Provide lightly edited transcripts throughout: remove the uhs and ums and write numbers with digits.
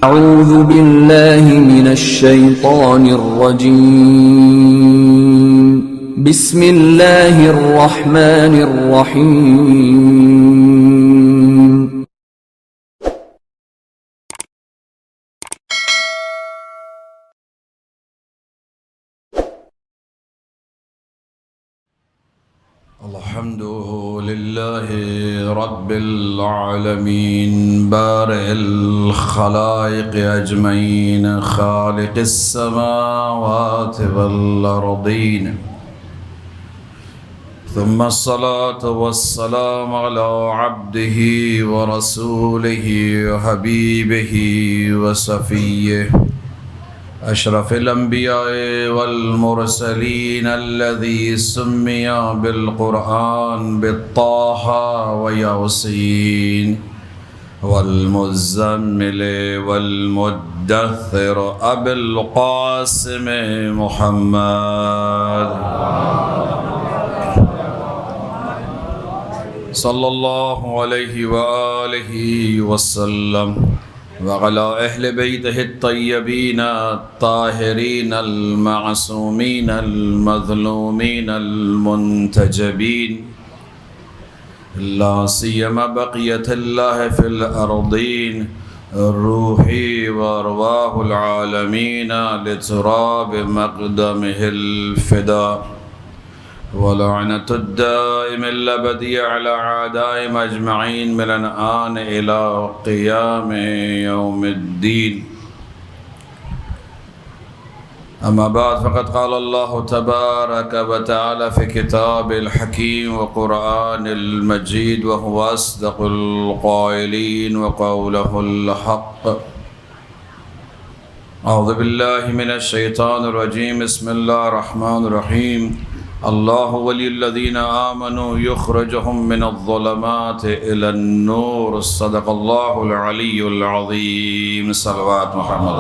أعوذ بالله من الشيطان الرجيم بسم الله الرحمن الرحيم الحمد لله رب العالمين بارئ الخلائق أجمعين خالق السماوات والأرضين ثم الصلاة والسلام على عبده ورسوله وحبيبه وصفيه أشرف الأنبياء والمرسلين الذي سمي بالقرآن بالطه وياسين والمزمل والمدثر أبي القاسم محمد صلى الله عليه وآله وسلم وعلى أهل بيته الطيبين الطاهرين المعصومين المظلومين المنتجبين لا سيما بقية الله في الأرضين روحي وأرواح العالمين لتراب مقدمه الفداء ولعنة الدائم الأبدي على أعدائهم أجمعين من الآن إلى قيام يوم الدين. أما بعد فقد قال الله تبارك وتعالى في كتاب الحكيم وقرآن المجيد وهو أصدق القائلين وقوله الحق. أعوذ بالله من الشيطان الرجيم بسم الله الرحمن الرحيم. الله ولي الذين آمنوا يخرجهم من الظلمات إلى النور صدق الله العلي العظيم. صلوات محمد.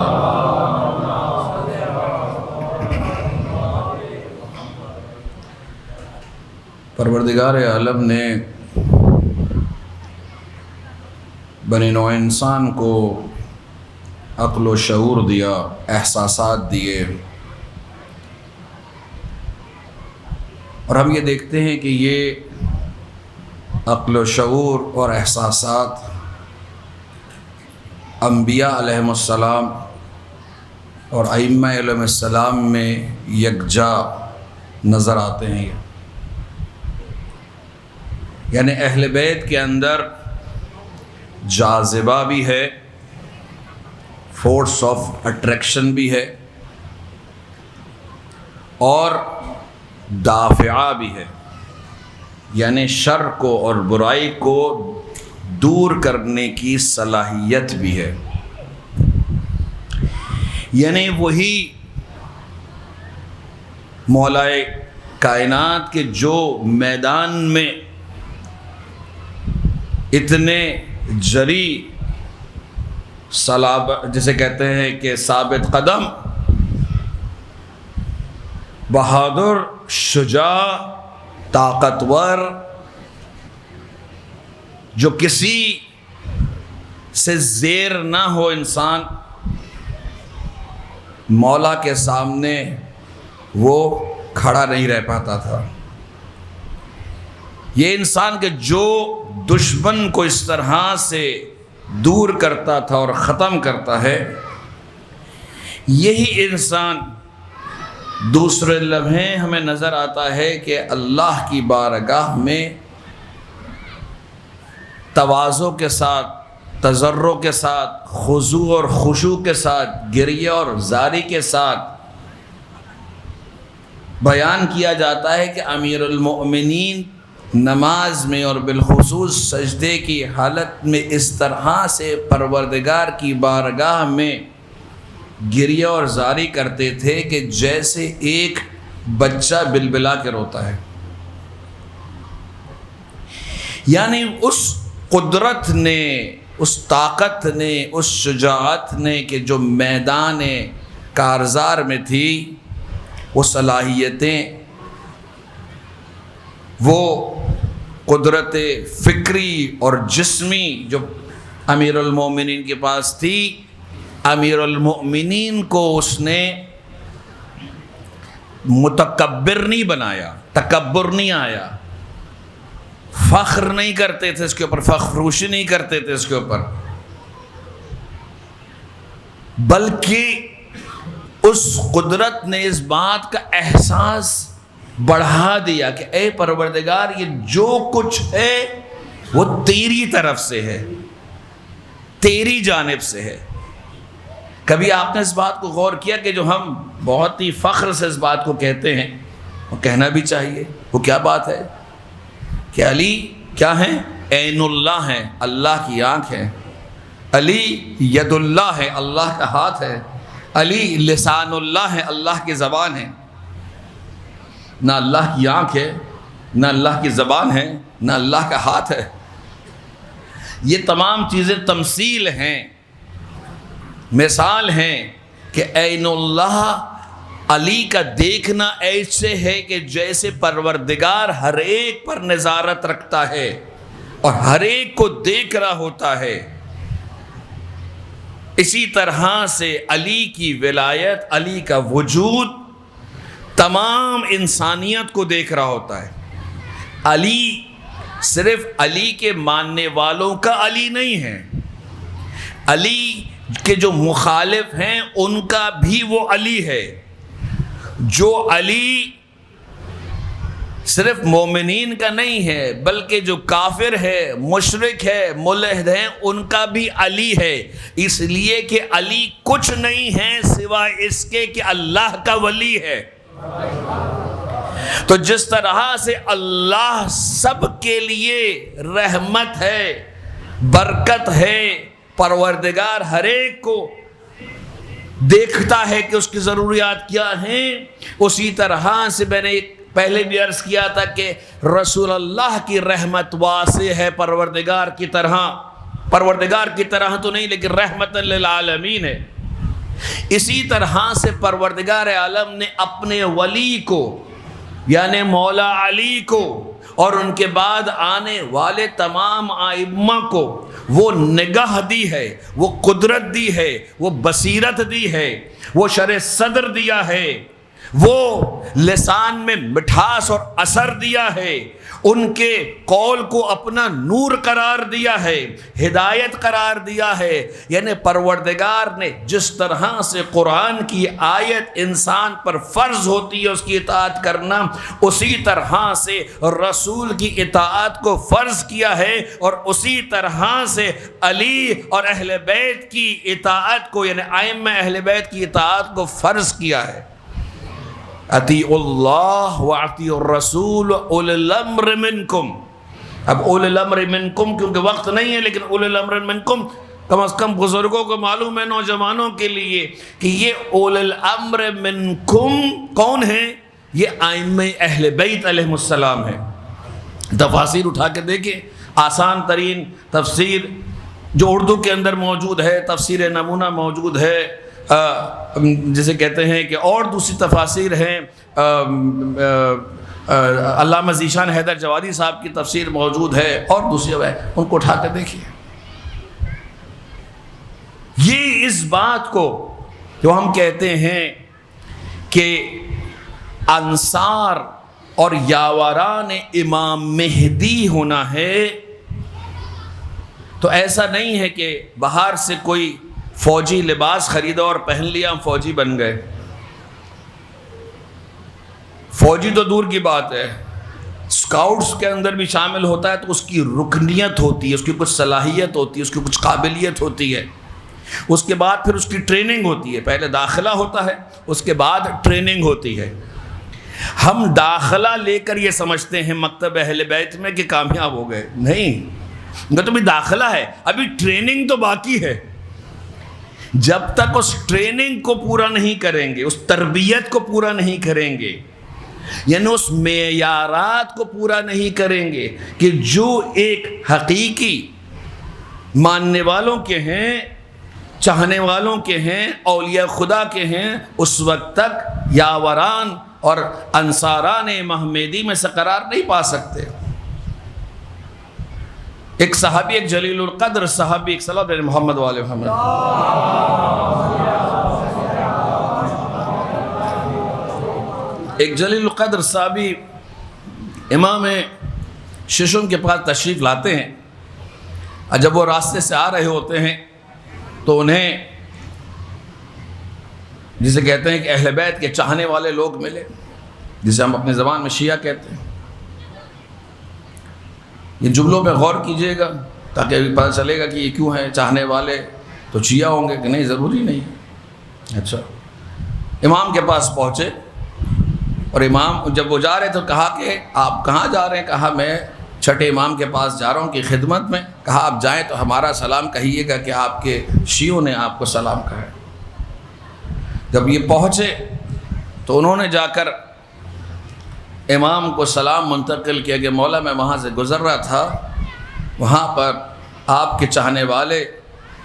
پروردگار عالم نے بنی نوع انسان کو عقل و شعور دیا، احساسات دیے، اور ہم یہ دیکھتے ہیں کہ یہ عقل و شعور اور احساسات انبیاء علیہم السلام اور ائمہ علیہم السلام میں یکجا نظر آتے ہیں. یعنی اہل بیت کے اندر جاذبہ بھی ہے، فورس آف اٹریکشن بھی ہے، اور دافعہ بھی ہے، یعنی شر کو اور برائی کو دور کرنے کی صلاحیت بھی ہے. یعنی وہی مولائے کائنات کے جو میدان میں اتنے جری جسے کہتے ہیں کہ ثابت قدم، بہادر، شجاع، طاقتور، جو کسی سے زیر نہ ہو انسان، مولا کے سامنے وہ کھڑا نہیں رہ پاتا تھا. یہ انسان کے جو دشمن کو اس طرح سے دور کرتا تھا اور ختم کرتا ہے، یہی انسان دوسرے لمحے ہمیں نظر آتا ہے کہ اللہ کی بارگاہ میں تواضع کے ساتھ، تضرع کے ساتھ، خضوع اور خشوع کے ساتھ، گریہ اور زاری کے ساتھ بیان کیا جاتا ہے کہ امیر المؤمنین نماز میں اور بالخصوص سجدے کی حالت میں اس طرح سے پروردگار کی بارگاہ میں گریہ اور زاری کرتے تھے کہ جیسے ایک بچہ بلبلا کے روتا ہے. یعنی اس قدرت نے، اس طاقت نے، اس شجاعت نے کہ جو میدان کارزار میں تھی، وہ صلاحیتیں، وہ قدرت فکری اور جسمی جو امیر المومنین کے پاس تھی، امیر المؤمنین کو اس نے متکبر نہیں بنایا، تکبر نہیں آیا، فخر نہیں کرتے تھے اس کے اوپر، فخر فروشی نہیں کرتے تھے اس کے اوپر، بلکہ اس قدرت نے اس بات کا احساس بڑھا دیا کہ اے پروردگار یہ جو کچھ ہے وہ تیری طرف سے ہے، تیری جانب سے ہے۔ کبھی آپ نے اس بات کو غور کیا کہ جو ہم بہت ہی فخر سے اس بات کو کہتے ہیں، وہ کہنا بھی چاہیے، وہ کیا بات ہے کہ علی کیا ہیں؟ عین اللہ ہیں، اللہ کی آنکھ ہے، علی ید اللہ ہے، اللہ کا ہاتھ ہے، علی لسان اللہ ہے، اللہ کی زبان ہے۔ نہ اللہ کی آنکھ ہے، نہ اللہ کی زبان ہے، نہ اللہ کا ہاتھ ہے۔ یہ تمام چیزیں تمثیل ہیں، مثال ہیں کہ عین اللہ علی کا دیکھنا ایسے ہے کہ جیسے پروردگار ہر ایک پر نظارت رکھتا ہے اور ہر ایک کو دیکھ رہا ہوتا ہے۔ اسی طرح سے علی کی ولایت، علی کا وجود تمام انسانیت کو دیکھ رہا ہوتا ہے۔ علی صرف علی کے ماننے والوں کا علی نہیں ہے، علی کے جو مخالف ہیں ان کا بھی وہ علی ہے۔ جو علی صرف مومنین کا نہیں ہے بلکہ جو کافر ہے، مشرک ہے، ملحد ہیں، ان کا بھی علی ہے، اس لیے کہ علی کچھ نہیں ہے سوائے اس کے کہ اللہ کا ولی ہے۔ تو جس طرح سے اللہ سب کے لیے رحمت ہے، برکت ہے، پروردگار ہر ایک کو دیکھتا ہے کہ اس کی ضروریات کیا ہیں، اسی طرح سے میں نے پہلے بھی عرض کیا تھا کہ رسول اللہ کی رحمت واسع ہے پروردگار کی طرح، پروردگار کی طرح تو نہیں لیکن رحمت للعالمین ہے۔ اسی طرح سے پروردگار عالم نے اپنے ولی کو یعنی مولا علی کو اور ان کے بعد آنے والے تمام ائمہ کو وہ نگاہ دی ہے، وہ قدرت دی ہے، وہ بصیرت دی ہے، وہ شرح صدر دیا ہے، وہ لسان میں مٹھاس اور اثر دیا ہے، ان کے قول کو اپنا نور قرار دیا ہے، ہدایت قرار دیا ہے۔ یعنی پروردگار نے جس طرح سے قرآن کی آیت انسان پر فرض ہوتی ہے اس کی اطاعت کرنا، اسی طرح سے رسول کی اطاعت کو فرض کیا ہے، اور اسی طرح سے علی اور اہل بیت کی اطاعت کو یعنی ائمہ اہل بیت کی اطاعت کو فرض کیا ہے۔ اطیعوا اللہ واطیعوا الرسول اولي الامر منکم۔ اب اولي الامر منکم کیونکہ وقت نہیں ہے، لیکن اولي الامر منکم کم از کم بزرگوں کو معلوم ہے، نوجوانوں کے لیے، کہ یہ اولي الامر منکم کون ہیں؟ یہ ائمہ اہل بیت علیہ السلام ہیں۔ تفاسیر اٹھا کے دیکھیں، آسان ترین تفسیر جو اردو کے اندر موجود ہے، تفسیر نمونہ موجود ہے، جسے کہتے ہیں کہ اور دوسری تفاسیر ہیں، علامہ ذیشان حیدر جوادی صاحب کی تفسیر موجود ہے اور دوسری ہے، ان کو اٹھا کے دیکھیے۔ یہ اس بات کو جو ہم کہتے ہیں کہ انصار اور یاوران امام مہدی ہونا ہے، تو ایسا نہیں ہے کہ باہر سے کوئی فوجی لباس خریدا اور پہن لیا ہم فوجی بن گئے۔ فوجی تو دور کی بات ہے، اسکاؤٹس کے اندر بھی شامل ہوتا ہے تو اس کی رکنیت ہوتی ہے، اس کی کچھ صلاحیت ہوتی ہے، اس کی کچھ قابلیت ہوتی ہے، اس کے بعد پھر اس کی ٹریننگ ہوتی ہے۔ پہلے داخلہ ہوتا ہے، اس کے بعد ٹریننگ ہوتی ہے۔ ہم داخلہ لے کر یہ سمجھتے ہیں مکتب اہل بیت میں کہ کامیاب ہو گئے، نہیں، تو بھی داخلہ ہے، ابھی ٹریننگ تو باقی ہے۔ جب تک اس ٹریننگ کو پورا نہیں کریں گے، اس تربیت کو پورا نہیں کریں گے، یعنی اس معیارات کو پورا نہیں کریں گے کہ جو ایک حقیقی ماننے والوں کے ہیں، چاہنے والوں کے ہیں، اولیاء خدا کے ہیں، اس وقت تک یاوران اور انصاران محمدی میں سے قرار نہیں پا سکتے۔ ایک صحابی، ایک جلیل القدر صحابی، ایک صلی اللہ علیہ محمد والے محمد، ایک جلیل القدر صحابی امام ششم کے پاس تشریف لاتے ہیں، اور جب وہ راستے سے آ رہے ہوتے ہیں تو انہیں جسے کہتے ہیں کہ اہل بیت کے چاہنے والے لوگ ملے، جسے ہم اپنی زبان میں شیعہ کہتے ہیں۔ یہ جملوں پہ غور کیجئے گا تاکہ پتہ چلے گا کہ یہ کیوں ہیں چاہنے والے، تو شیعہ ہوں گے کہ نہیں، ضروری نہیں۔ اچھا، امام کے پاس پہنچے اور امام جب وہ جا رہے تو کہا کہ آپ کہاں جا رہے ہیں؟ کہا میں چھٹے امام کے پاس جا رہا ہوں کی خدمت میں۔ کہا آپ جائیں تو ہمارا سلام کہیے گا کہ آپ کے شیعوں نے آپ کو سلام کہا ہے۔ جب یہ پہنچے تو انہوں نے جا کر امام کو سلام منتقل کیا کہ مولا میں وہاں سے گزر رہا تھا، وہاں پر آپ کے چاہنے والے،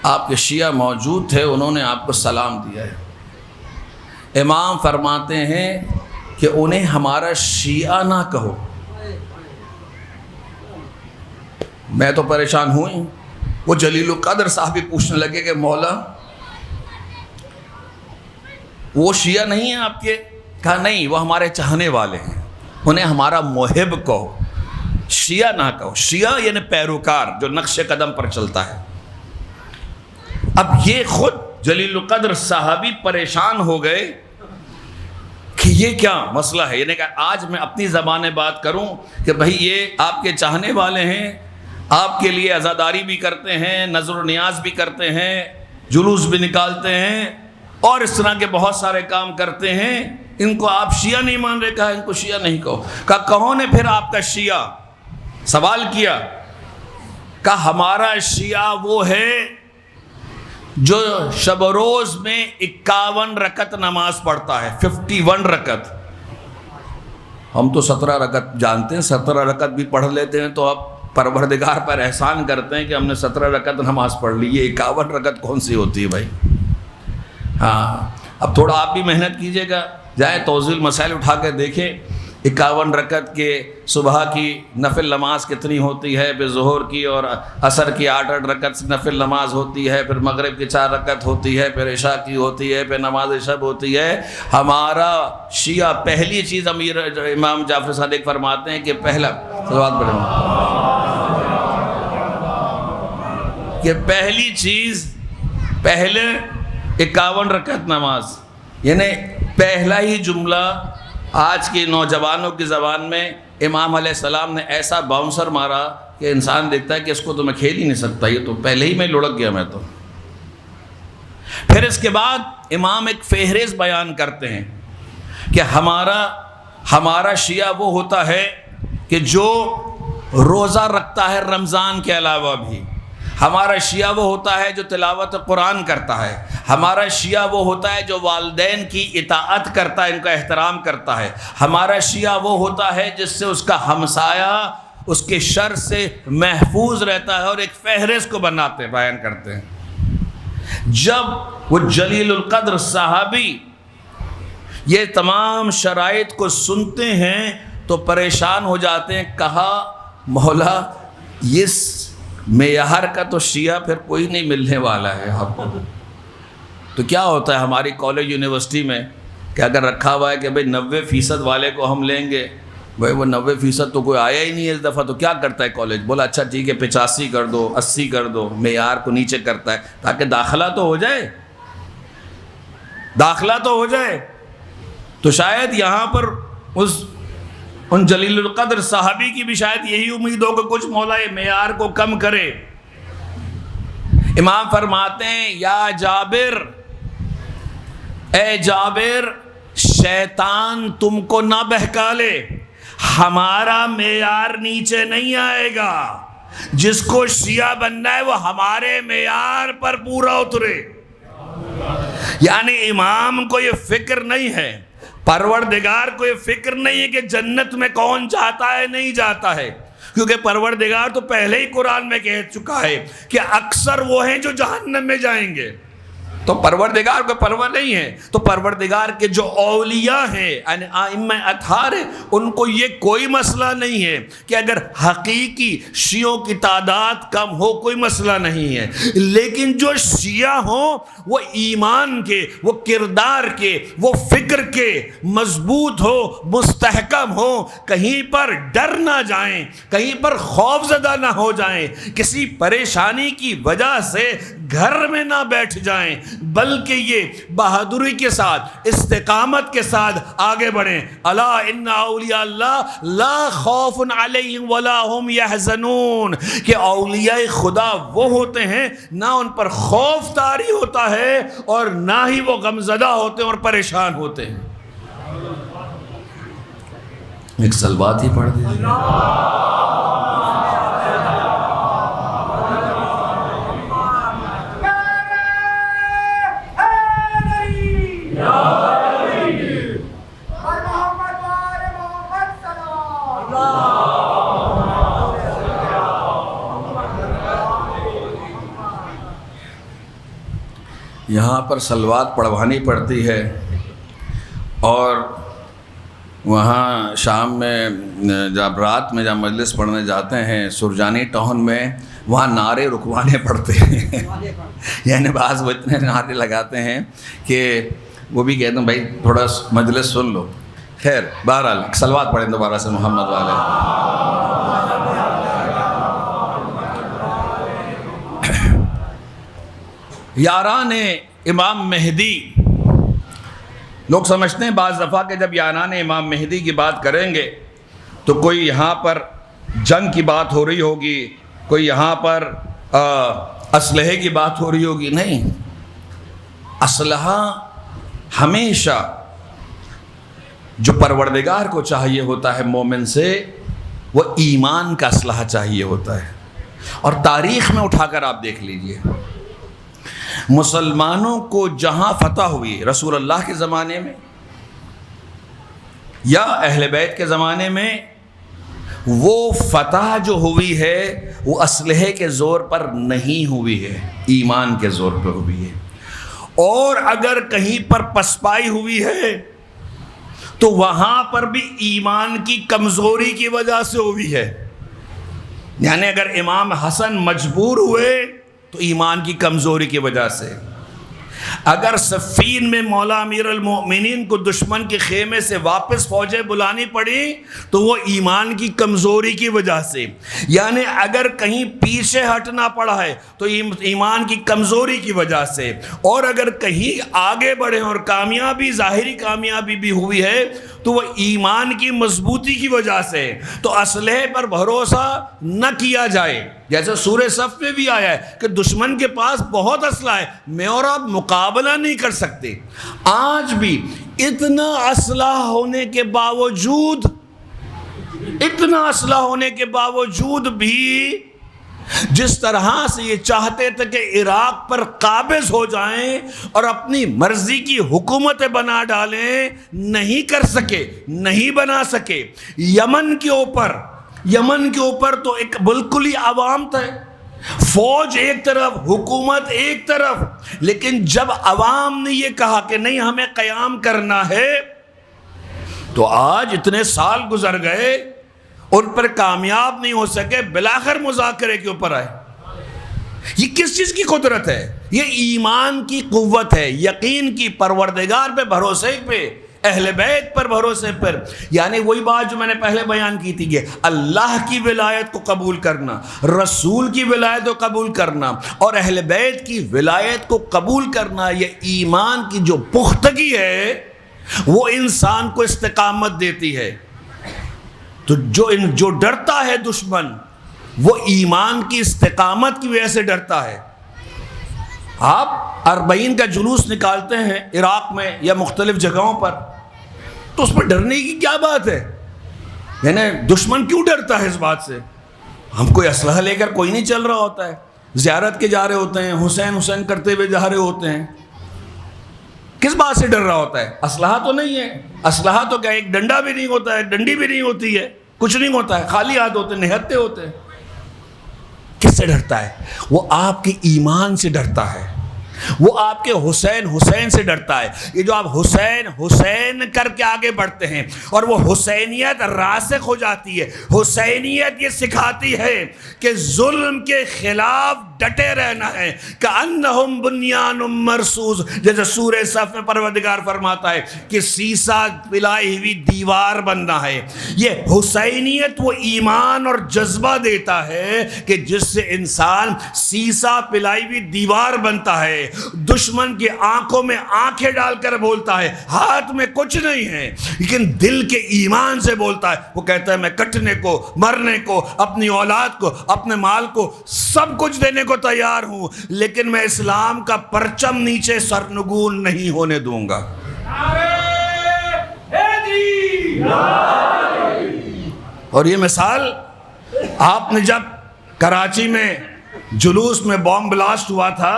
آپ کے شیعہ موجود تھے، انہوں نے آپ کو سلام دیا ہے۔ امام فرماتے ہیں کہ انہیں ہمارا شیعہ نہ کہو۔ میں تو پریشان ہوئی۔ وہ جلیل القدر صاحب پوچھنے لگے کہ مولا وہ شیعہ نہیں ہیں آپ کے؟ کہا نہیں، وہ ہمارے چاہنے والے ہیں، انہیں ہمارا محب کہو، شیعہ نہ کہو۔ شیعہ یعنی پیروکار جو نقش قدم پر چلتا ہے۔ اب یہ خود جلیل القدر صحابی پریشان ہو گئے کہ یہ کیا مسئلہ ہے۔ یعنی کہ آج میں اپنی زبان میں بات کروں کہ بھئی یہ آپ کے چاہنے والے ہیں، آپ کے لیے عزاداری بھی کرتے ہیں، نظر و نیاز بھی کرتے ہیں، جلوس بھی نکالتے ہیں، اور اس طرح کے بہت سارے کام کرتے ہیں، ان کو آپ شیعہ نہیں مان رہے؟ کہا ان کو شیعہ نہیں کہو۔ کہا کون ہے پھر آپ کا شیعہ؟ سوال کیا۔ کہا ہمارا شیعہ وہ ہے جو شب و روز میں 51 رکعت نماز پڑھتا ہے، 51 رکعت۔ ہم تو 17 رکعت جانتے ہیں، 17 رکعت بھی پڑھ لیتے ہیں تو اب پروردگار پر احسان کرتے ہیں کہ ہم نے 17 رکعت نماز پڑھ لی۔ یہ 51 رکعت کون سی ہوتی ہے بھائی؟ ہاں، اب تھوڑا آپ بھی محنت کیجئے گا، جائیں توضیح المسائل اٹھا کے دیکھیں 51 رکعت کے صبح کی نفل نماز کتنی ہوتی ہے، پھر ظہر کی اور عصر کی 8 رکعت نفل نماز ہوتی ہے، پھر مغرب کی 4 رکعت ہوتی ہے، پھر عشاء کی ہوتی ہے، پھر نماز شب ہوتی ہے۔ ہمارا شیعہ پہلی چیز امام جعفر صادق فرماتے ہیں کہ پہلا صلوات پڑھیں کہ پہلی چیز پہلے 51 رکعت نماز، یعنی پہلا ہی جملہ آج کے نوجوانوں کی زبان میں امام علیہ السلام نے ایسا باؤنسر مارا کہ انسان دیکھتا ہے کہ اس کو تو میں کھیل ہی نہیں سکتا، یہ تو پہلے ہی میں لڑک گیا میں تو۔ پھر اس کے بعد امام ایک فہرست بیان کرتے ہیں کہ ہمارا شیعہ وہ ہوتا ہے کہ جو روزہ رکھتا ہے رمضان کے علاوہ بھی، ہمارا شیعہ وہ ہوتا ہے جو تلاوت قرآن کرتا ہے، ہمارا شیعہ وہ ہوتا ہے جو والدین کی اطاعت کرتا ہے، ان کا احترام کرتا ہے، ہمارا شیعہ وہ ہوتا ہے جس سے اس کا ہمسایہ اس کے شر سے محفوظ رہتا ہے، اور ایک فہرست کو بناتے بیان کرتے ہیں۔ جب وہ جلیل القدر صحابی یہ تمام شرائط کو سنتے ہیں تو پریشان ہو جاتے ہیں۔ کہا مولا اس معیار کا تو شیعہ پھر کوئی نہیں ملنے والا ہے آپ کو۔ تو کیا ہوتا ہے ہماری کالج یونیورسٹی میں کہ اگر رکھا ہوا ہے کہ بھئی 90% والے کو ہم لیں گے، بھئی وہ 90% تو کوئی آیا ہی نہیں ہے اس دفعہ، تو کیا کرتا ہے کالج؟ بولا اچھا ٹھیک ہے 85 کر دو، 80 کر دو، معیار کو نیچے کرتا ہے تاکہ داخلہ تو ہو جائے، داخلہ تو ہو جائے۔ تو شاید یہاں پر ان جلیل القدر صحابی کی بھی شاید یہی امید ہو کہ کچھ مولا یہ معیار کو کم کرے۔ امام فرماتے ہیں یا جابر، اے جابر، شیطان تم کو نہ بہکا لے، ہمارا معیار نیچے نہیں آئے گا، جس کو شیعہ بننا ہے وہ ہمارے معیار پر پورا اترے۔ یعنی امام کو یہ فکر نہیں ہے، پروردگار کو یہ فکر نہیں ہے کہ جنت میں کون جاتا ہے نہیں جاتا ہے، کیونکہ پروردگار تو پہلے ہی قرآن میں کہہ چکا ہے کہ اکثر وہ ہیں جو جہنم میں جائیں گے۔ تو پروردگار کو پرور نہیں ہے. تو پروردگار کے جو اولیاء ہیں یعنی ائمہ اطہار ہیں, ان کو یہ کوئی مسئلہ نہیں ہے کہ اگر حقیقی شیعوں کی تعداد کم ہو, کوئی مسئلہ نہیں ہے. لیکن جو شیعہ ہوں وہ ایمان کے, وہ کردار کے, وہ فکر کے مضبوط ہو, مستحکم ہو, کہیں پر ڈر نہ جائیں, کہیں پر خوف زدہ نہ ہو جائیں, کسی پریشانی کی وجہ سے گھر میں نہ بیٹھ جائیں, بلکہ یہ بہادری کے ساتھ, استقامت کے ساتھ آگے بڑھیں. الا ان اولیاء اللہ لا خوف علیہم ولا هم یحزنون, کہ اولیاء خدا وہ ہوتے ہیں نہ ان پر خوف طاری ہوتا ہے اور نہ ہی وہ غمزدہ ہوتے ہیں اور پریشان ہوتے ہیں. ایک صلوات ہی پڑھ دیجیے. یہاں پر صلوات پڑھوانی پڑتی ہے, اور وہاں شام میں جب رات میں جب مجلس پڑھنے جاتے ہیں سرجانی ٹاؤن میں, وہاں نعرے رکوانے پڑتے ہیں. یعنی بعض وہ اتنے نعرے لگاتے ہیں کہ وہ بھی کہتے ہیں بھائی تھوڑا مجلس سن لو. خیر بہرحال صلوات پڑھیں دوبارہ سے محمد والے. یاران امام مہدی, لوگ سمجھتے ہیں بعض دفعہ کہ جب یاران امام مہدی کی بات کریں گے تو کوئی یہاں پر جنگ کی بات ہو رہی ہوگی, کوئی یہاں پر اسلحے کی بات ہو رہی ہوگی. نہیں, اسلحہ ہمیشہ جو پروردگار کو چاہیے ہوتا ہے مومن سے, وہ ایمان کا اسلحہ چاہیے ہوتا ہے. اور تاریخ میں اٹھا کر آپ دیکھ لیجئے, مسلمانوں کو جہاں فتح ہوئی رسول اللہ کے زمانے میں یا اہل بیت کے زمانے میں, وہ فتح جو ہوئی ہے وہ اسلحے کے زور پر نہیں ہوئی ہے, ایمان کے زور پر ہوئی ہے. اور اگر کہیں پر پسپائی ہوئی ہے تو وہاں پر بھی ایمان کی کمزوری کی وجہ سے ہوئی ہے. یعنی اگر امام حسن مجبور ہوئے تو ایمان کی کمزوری کی وجہ سے, اگر صفین میں مولا امیر المؤمنین کو دشمن کے خیمے سے واپس فوجیں بلانی پڑی تو وہ ایمان کی کمزوری کی وجہ سے, یعنی اگر کہیں پیچھے ہٹنا پڑا ہے تو ایمان کی کمزوری کی وجہ سے, اور اگر کہیں آگے بڑھے اور کامیابی, ظاہری کامیابی بھی ہوئی ہے تو وہ ایمان کی مضبوطی کی وجہ سے. تو اسلحے پر بھروسہ نہ کیا جائے, جیسے سورہ صف میں بھی آیا ہے کہ دشمن کے پاس بہت اسلحہ ہے, میں اور آپ مقابلہ نہیں کر سکتے. آج بھی اتنا اسلحہ ہونے کے باوجود بھی جس طرح سے یہ چاہتے تھے کہ عراق پر قابض ہو جائیں اور اپنی مرضی کی حکومتیں بنا ڈالیں, نہیں کر سکے, نہیں بنا سکے. یمن کے اوپر تو ایک بالکل ہی عوام تھے, فوج ایک طرف, حکومت ایک طرف, لیکن جب عوام نے یہ کہا کہ نہیں ہمیں قیام کرنا ہے تو آج اتنے سال گزر گئے, ان پر کامیاب نہیں ہو سکے, بالآخر مذاکرے کے اوپر آئے. یہ کس چیز کی قدرت ہے؟ یہ ایمان کی قوت ہے, یقین کی, پروردگار پہ بھروسے پہ, اہل بیت پر بھروسے پر. یعنی وہی بات جو میں نے پہلے بیان کی تھی کہ اللہ کی ولایت کو قبول کرنا, رسول کی ولایت کو قبول کرنا اور اہل بیت کی ولایت کو قبول کرنا, یہ ایمان کی جو پختگی ہے وہ انسان کو استقامت دیتی ہے. تو جو ڈرتا ہے دشمن وہ ایمان کی استقامت کی وجہ سے ڈرتا ہے. آپ 40 کا جلوس نکالتے ہیں عراق میں یا مختلف جگہوں پر, تو اس پر ڈرنے کی کیا بات ہے؟ یعنی دشمن کیوں ڈرتا ہے اس بات سے؟ ہم کوئی اسلحہ لے کر کوئی نہیں چل رہا ہوتا ہے, زیارت کے جا رہے ہوتے ہیں, حسین کرتے ہوئے جا رہے ہوتے ہیں. کس بات سے ڈر رہا ہوتا ہے؟ اسلحہ تو نہیں ہے. اسلحہ تو کیا ایک ڈنڈا بھی نہیں ہوتا ہے, ڈنڈی بھی نہیں ہوتی ہے, کچھ نہیں ہوتا ہے, خالی ہاتھ ہوتے ہیں, نہتے ہوتے ہیں. کس سے ڈرتا ہے؟ وہ آپ کے ایمان سے ڈرتا ہے. وہ آپ کے حسین حسین سے ڈرتا ہے. یہ جو آپ حسین حسین کر کے آگے بڑھتے ہیں اور وہ حسینیت راسخ ہو جاتی ہے. حسینیت یہ سکھاتی ہے کہ ظلم کے خلاف ڈٹے رہنا ہے. کأنہم بنیان مرصوص، جیسے سورہ صف میں پروردگار فرماتا ہے کہ سیسا پلائی ہوئی دیوار بننا ہے. یہ حسینیت وہ ایمان اور جذبہ دیتا ہے کہ جس سے انسان سیسا پلائی ہوئی دیوار بنتا ہے. دشمن کی آنکھوں میں آنکھیں ڈال کر بولتا ہے، ہاتھ میں کچھ نہیں ہے لیکن دل کے ایمان سے بولتا ہے. وہ کہتا ہے میں کٹنے کو، مرنے کو، اپنی اولاد کو، اپنے مال کو، سب کچھ دینے کو تیار ہوں، لیکن میں اسلام کا پرچم نیچے سرنگون نہیں ہونے دوں گا. اور یہ مثال آپ نے جب کراچی میں جلوس میں بام بلاسٹ ہوا تھا،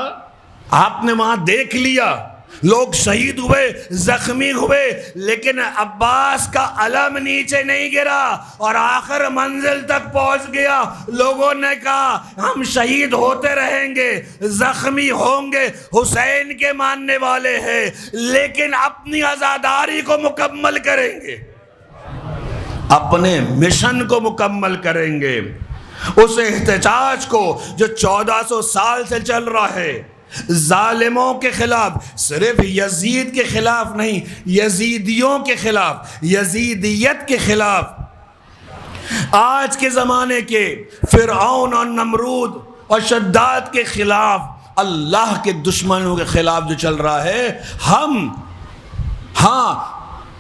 آپ نے وہاں دیکھ لیا لوگ شہید ہوئے، زخمی ہوئے، لیکن عباس کا علم نیچے نہیں گرا اور آخر منزل تک پہنچ گیا. لوگوں نے کہا ہم شہید ہوتے رہیں گے، زخمی ہوں گے، حسین کے ماننے والے ہیں، لیکن اپنی عزاداری کو مکمل کریں گے، اپنے مشن کو مکمل کریں گے. اس احتجاج کو جو 1400 سال سے چل رہا ہے ظالموں کے خلاف، صرف یزید کے خلاف نہیں، یزیدیوں کے خلاف، یزیدیت کے خلاف، آج کے زمانے کے فرعون اور نمرود اور شداد کے خلاف، اللہ کے دشمنوں کے خلاف جو چل رہا ہے،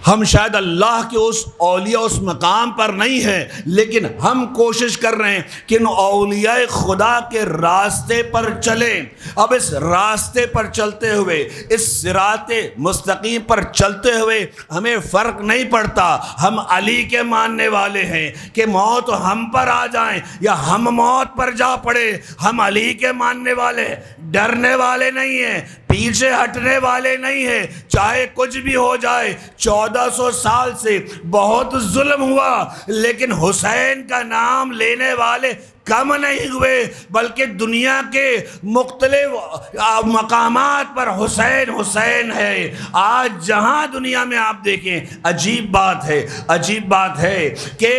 ہم شاید اللہ کے اس اولیاء اس مقام پر نہیں ہیں، لیکن ہم کوشش کر رہے ہیں کہ ان اولیاء خدا کے راستے پر چلیں. اب اس راستے پر چلتے ہوئے، اس صراط مستقیم پر چلتے ہوئے ہمیں فرق نہیں پڑتا ہم علی کے ماننے والے ہیں کہ موت ہم پر آ جائیں یا ہم موت پر جا پڑے، ہم علی کے ماننے والے ہیں، ڈرنے والے نہیں ہیں، پیچھے ہٹنے والے نہیں ہیں، چاہے کچھ بھی ہو جائے. 1400 سال سے بہت ظلم ہوا، لیکن حسین کا نام لینے والے کم نہیں ہوئے، بلکہ دنیا کے مختلف مقامات پر حسین حسین ہے. آج جہاں دنیا میں آپ دیکھیں، عجیب بات ہے کہ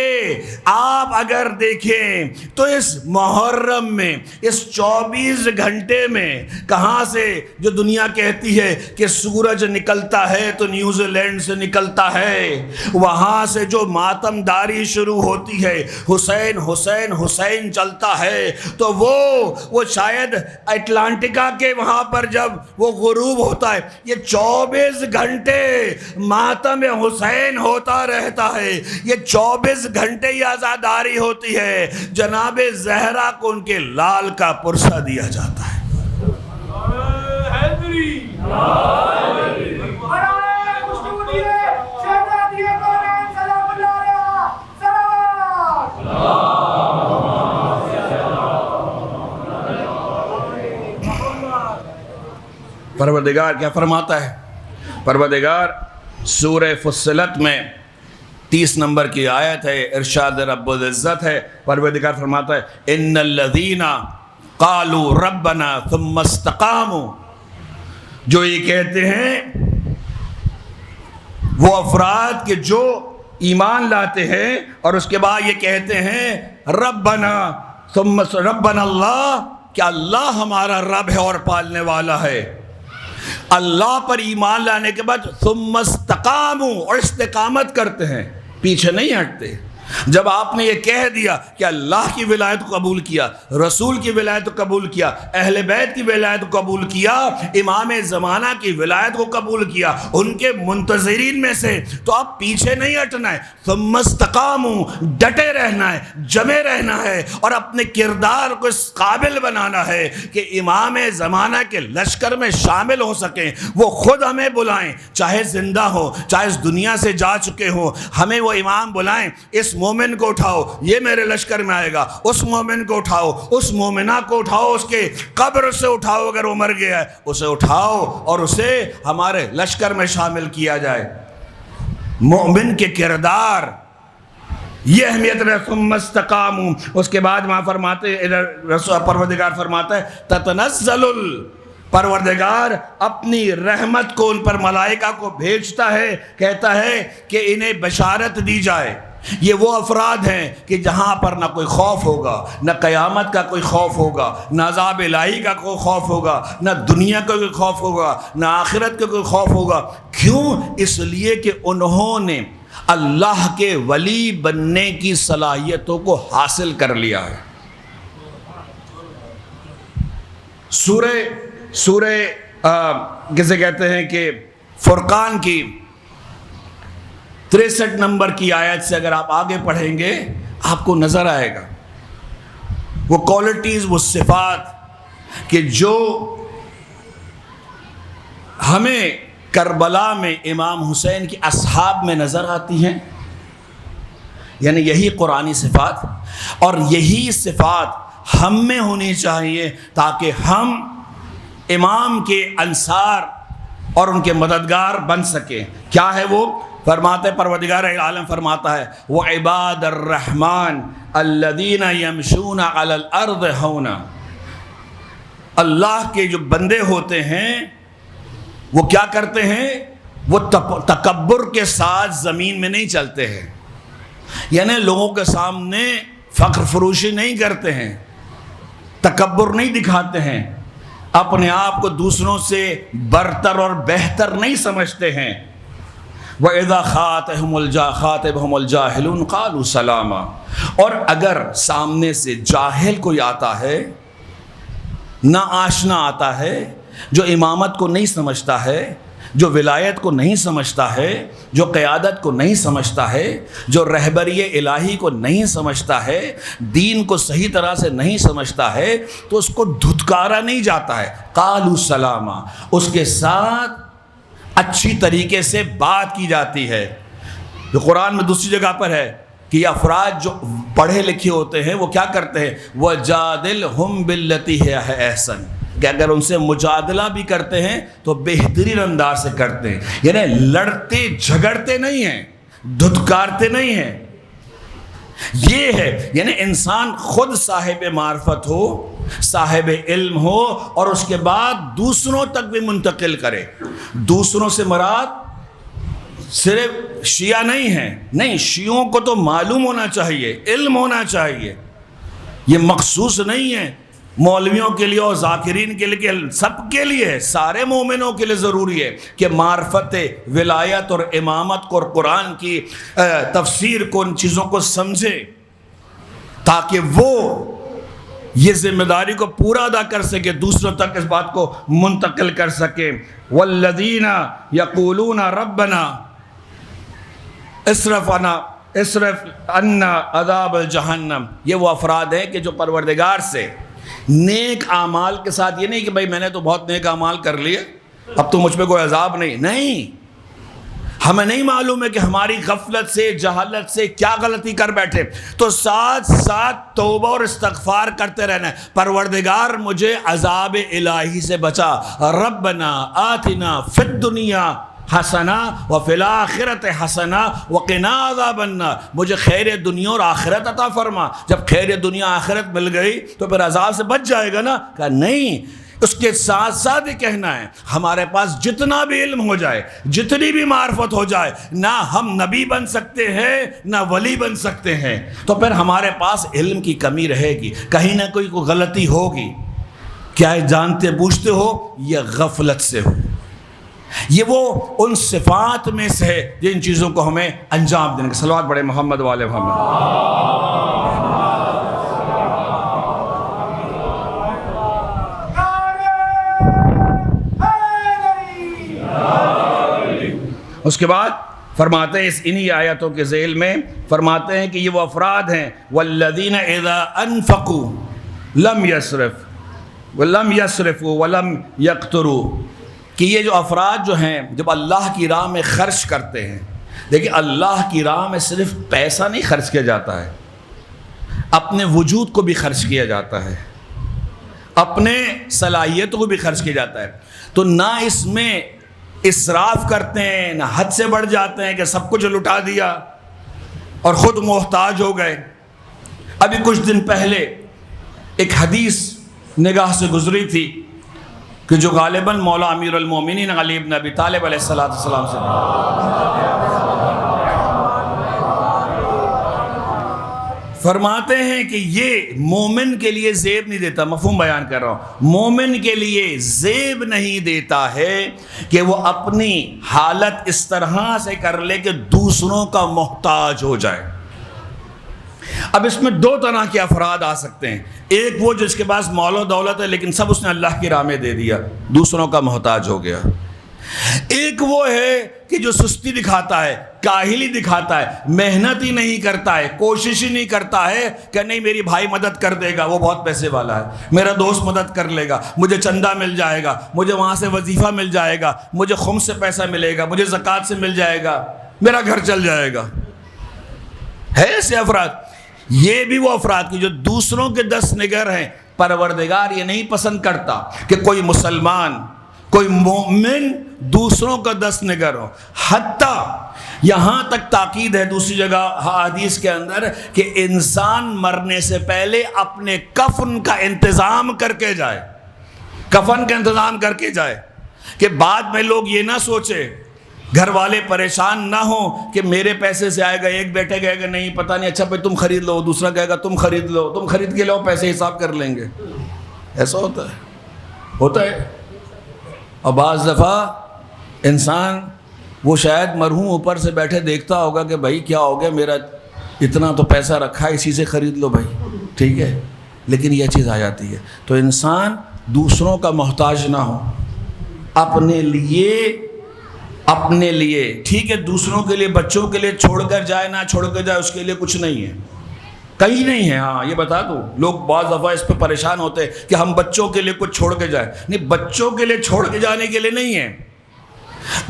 آپ اگر دیکھیں تو اس محرم میں، اس 24 گھنٹے میں، کہاں سے جو دنیا کہتی ہے کہ سورج نکلتا ہے تو نیوزی لینڈ سے نکلتا ہے، وہاں سے جو ماتم داری شروع ہوتی ہے، حسین حسین حسین چلتا ہے، تو وہ شاید اٹلانٹکا کے وہاں پر جب وہ غروب ہوتا ہے، یہ 24 گھنٹے ماتم حسین ہوتا رہتا ہے. یہ 24 گھنٹے یہ عزاداری ہوتی ہے. جناب زہرا کو ان کے لال کا پرسہ دیا جاتا ہے. پروردگار کیا فرماتا ہے؟ پروردگار سورہ فصلت میں 30 نمبر کی آیت ہے، ارشاد رب العزت ہے. پروردگار فرماتا ہے ان الذین قالوا ربنا ثم استقاموا، جو یہ کہتے ہیں وہ افراد کہ جو ایمان لاتے ہیں اور اس کے بعد یہ کہتے ہیں ربنا ثم ربنا اللہ، کہ اللہ ہمارا رب ہے اور پالنے والا ہے. اللہ پر ایمان لانے کے بعد ثم استقاموا، اور استقامت کرتے ہیں، پیچھے نہیں ہٹتے. جب آپ نے یہ کہہ دیا کہ اللہ کی ولایت کو قبول کیا، رسول کی ولایت کو قبول کیا، اہل بیت کی ولایت کو قبول کیا، امام زمانہ کی ولایت کو قبول کیا، ان کے منتظرین میں سے، تو اب پیچھے نہیں ہٹنا ہے. ثم استقاموا، ڈٹے رہنا ہے، جمے رہنا ہے، اور اپنے کردار کو اس قابل بنانا ہے کہ امام زمانہ کے لشکر میں شامل ہو سکیں. وہ خود ہمیں بلائیں، چاہے زندہ ہو، چاہے اس دنیا سے جا چکے ہوں، ہمیں وہ امام بلائیں، اس مومن کو اٹھاؤ، یہ میرے لشکر میں آئے گا، اس مومن کو اٹھاؤ، اس مومنہ کو اٹھاؤ، اس کے قبر سے اٹھاؤ، اگر وہ مر گیا ہے اسے اٹھاؤ اور اسے ہمارے لشکر میں شامل کیا جائے. مومن کے کردار یہ اہمیت ہے. ثم استقاموا، اس کے بعد وہاں فرماتے پروردگار فرماتا ہے تتنزل پروردگار اپنی رحمت کو ان پر ملائکہ کو بھیجتا ہے، کہتا ہے کہ انہیں بشارت دی جائے۔ یہ وہ افراد ہیں کہ جہاں پر نہ کوئی خوف ہوگا، نہ قیامت کا کوئی خوف ہوگا، نہ عذاب الہی کا کوئی خوف ہوگا، نہ دنیا کا کوئی خوف ہوگا، نہ آخرت کا کوئی خوف ہوگا۔ کیوں؟ اس لیے کہ انہوں نے اللہ کے ولی بننے کی صلاحیتوں کو حاصل کر لیا ہے۔ سورہ کسے کہتے ہیں کہ فرقان کی 63 نمبر کی آیت سے اگر آپ آگے پڑھیں گے آپ کو نظر آئے گا وہ کوالٹیز، وہ صفات کہ جو ہمیں کربلا میں امام حسین کی اصحاب میں نظر آتی ہیں، یعنی یہی قرآنی صفات، اور یہی صفات ہم میں ہونی چاہیے تاکہ ہم امام کے انصار اور ان کے مددگار بن سکیں۔ کیا ہے وہ؟ فرماتے پروردگار عالم فرماتا ہے وَعِبَادَ الرَّحْمَنِ الَّذِينَ يَمْشُونَ عَلَى الْأَرْضِ هَوْنًا۔ اللہ کے جو بندے ہوتے ہیں وہ کیا کرتے ہیں؟ وہ تکبر کے ساتھ زمین میں نہیں چلتے ہیں، یعنی لوگوں کے سامنے فخر فروشی نہیں کرتے ہیں، تکبر نہیں دکھاتے ہیں، اپنے آپ کو دوسروں سے برتر اور بہتر نہیں سمجھتے ہیں۔ وَإِذَا خَاطَبَهُمُ الْجَاهِلُونَ قَالُوا سَلَامًا۔ اور اگر سامنے سے جاہل کوئی آتا ہے، نا آشنا آتا ہے، جو امامت کو نہیں سمجھتا ہے، جو ولایت کو نہیں سمجھتا ہے، جو قیادت کو نہیں سمجھتا ہے، جو رہبری الہی کو نہیں سمجھتا ہے، دین کو صحیح طرح سے نہیں سمجھتا ہے، تو اس کو دھتکارا نہیں جاتا ہے۔ قالوا سلاما، اس کے ساتھ اچھی طریقے سے بات کی جاتی ہے۔ جو قرآن میں دوسری جگہ پر ہے کہ یہ افراد جو پڑھے لکھے ہوتے ہیں وہ کیا کرتے ہیں؟ وَجَادِلْهُمْ بِالَّتِي هِيَ أَحْسَنُ، کہ اگر ان سے مجادلہ بھی کرتے ہیں تو بہترین انداز سے کرتے ہیں، یعنی لڑتے جھگڑتے نہیں ہیں، دھتکارتے نہیں ہیں۔ یہ ہے یعنی انسان خود صاحب معرفت ہو، صاحب علم ہو، اور اس کے بعد دوسروں تک بھی منتقل کرے۔ دوسروں سے مراد صرف شیعہ نہیں ہیں، نہیں، شیعوں کو تو معلوم ہونا چاہیے، علم ہونا چاہیے، یہ مخصوص نہیں ہے مولویوں کے لیے اور ذاکرین کے لیے، سب کے لیے، سارے مومنوں کے لیے ضروری ہے کہ معرفت ولایت اور امامت کو اور قرآن کی تفسیر کو، ان چیزوں کو سمجھے تاکہ وہ یہ ذمہ داری کو پورا ادا کر سکے، دوسروں تک اس بات کو منتقل کر سکے۔ والذین یقولون ربنا اصرف عنا عذاب جہنم، یہ وہ افراد ہیں کہ جو پروردگار سے نیک اعمال کے ساتھ، یہ نہیں کہ بھائی میں نے تو بہت نیک اعمال کر لیے اب تو مجھ پہ کوئی عذاب نہیں، ہمیں نہیں معلوم ہے کہ ہماری غفلت سے، جہالت سے کیا غلطی کر بیٹھے، تو ساتھ ساتھ توبہ اور استغفار کرتے رہنا ہے۔ پروردگار مجھے عذاب الہی سے بچا، ربنا آتنا فی الدنیا حسنہ وفی الآخرۃ حسنہ وقنا عذاب النار، مجھے خیر دنیا اور آخرت عطا فرما۔ جب خیر دنیا آخرت مل گئی تو پھر عذاب سے بچ جائے گا نا؟ کہا نہیں، اس کے ساتھ ساتھ یہ کہنا ہے ہمارے پاس جتنا بھی علم ہو جائے، جتنی بھی معرفت ہو جائے، نہ ہم نبی بن سکتے ہیں نہ ولی بن سکتے ہیں، تو پھر ہمارے پاس علم کی کمی رہے گی، کہیں نہ کوئی غلطی ہوگی۔ کیا جانتے بوجھتے ہو؟ یہ غفلت سے ہو۔ یہ وہ ان صفات میں سے ہے جن چیزوں کو ہمیں انجام دینے کا۔ صلوات بڑے محمد والے محمد۔ اس کے بعد فرماتے ہیں انہی آیتوں کے ذیل میں فرماتے ہیں کہ یہ وہ افراد ہیں والذین اذا انفقوا لم یسرفوا ولم یقتروا، کہ یہ جو افراد جو ہیں جب اللہ کی راہ میں خرچ کرتے ہیں، دیکھیں اللہ کی راہ میں صرف پیسہ نہیں خرچ کیا جاتا ہے، اپنے وجود کو بھی خرچ کیا جاتا ہے، اپنے صلاحیتوں کو بھی خرچ کیا جاتا ہے، تو نہ اس میں اسراف کرتے ہیں، نہ حد سے بڑھ جاتے ہیں کہ سب کچھ لٹا دیا اور خود محتاج ہو گئے۔ ابھی کچھ دن پہلے ایک حدیث نگاہ سے گزری تھی کہ جو غالباً مولا امیر المومنین علی بن ابی طالب علیہ السلام سے فرماتے ہیں کہ یہ مومن کے لیے زیب نہیں دیتا، مفہوم بیان کر رہا ہوں، مومن کے لیے زیب نہیں دیتا ہے کہ وہ اپنی حالت اس طرح سے کر لے کہ دوسروں کا محتاج ہو جائے۔ اب اس میں دو طرح کے افراد آ سکتے ہیں، ایک وہ جس کے پاس مال و دولت ہے لیکن سب اس نے اللہ کی راہ میں دے دیا، دوسروں کا محتاج ہو گیا۔ ایک وہ ہے کہ جو سستی دکھاتا ہے، کاہلی دکھاتا ہے، محنت ہی نہیں کرتا ہے، کوشش ہی نہیں کرتا ہے کہ نہیں میری بھائی مدد کر دے گا، وہ بہت پیسے والا ہے، میرا دوست مدد کر لے گا، مجھے چندہ مل جائے گا، مجھے وہاں سے وظیفہ مل جائے گا، مجھے خمس سے پیسہ ملے گا، مجھے زکوٰۃ سے مل جائے گا، میرا گھر چل جائے گا۔ ہے ایسے افراد، یہ بھی وہ افراد کی جو دوسروں کے دست نگر ہیں۔ پروردگار یہ نہیں پسند کرتا کہ کوئی مسلمان، کوئی مومن دوسروں کا دست نگر ہو، حتیٰ یہاں تک تاکید ہے دوسری جگہ حدیث کے اندر کہ انسان مرنے سے پہلے اپنے کفن کا انتظام کر کے جائے، کفن کا انتظام کر کے جائے، کہ بعد میں لوگ یہ نہ سوچے، گھر والے پریشان نہ ہوں کہ میرے پیسے سے آئے گا، ایک بیٹے کہے گا نہیں پتہ نہیں، اچھا بھائی تم خرید لو، دوسرا کہے گا تم خرید لو، تم خرید کے لو، پیسے حساب کر لیں گے۔ ایسا ہوتا ہے۔ اور بعض دفعہ انسان وہ شاید مرحوم اوپر سے بیٹھے دیکھتا ہوگا کہ بھائی کیا ہو گیا، میرا اتنا تو پیسہ رکھا ہے، اسی سے خرید لو بھائی، ٹھیک ہے، لیکن یہ چیز آ جاتی ہے۔ تو انسان دوسروں کا محتاج نہ ہو، اپنے لیے ٹھیک ہے، دوسروں کے لیے، بچوں کے لیے چھوڑ کر جائے نہ چھوڑ کر جائے، اس کے لیے کچھ نہیں ہے، کہیں نہیں ہے۔ ہاں یہ بتا دو، لوگ بعض دفعہ اس پہ پریشان ہوتے ہیں کہ ہم بچوں کے لیے کچھ چھوڑ کے جائیں، نہیں، بچوں کے لیے چھوڑ کے جانے کے لیے نہیں ہے،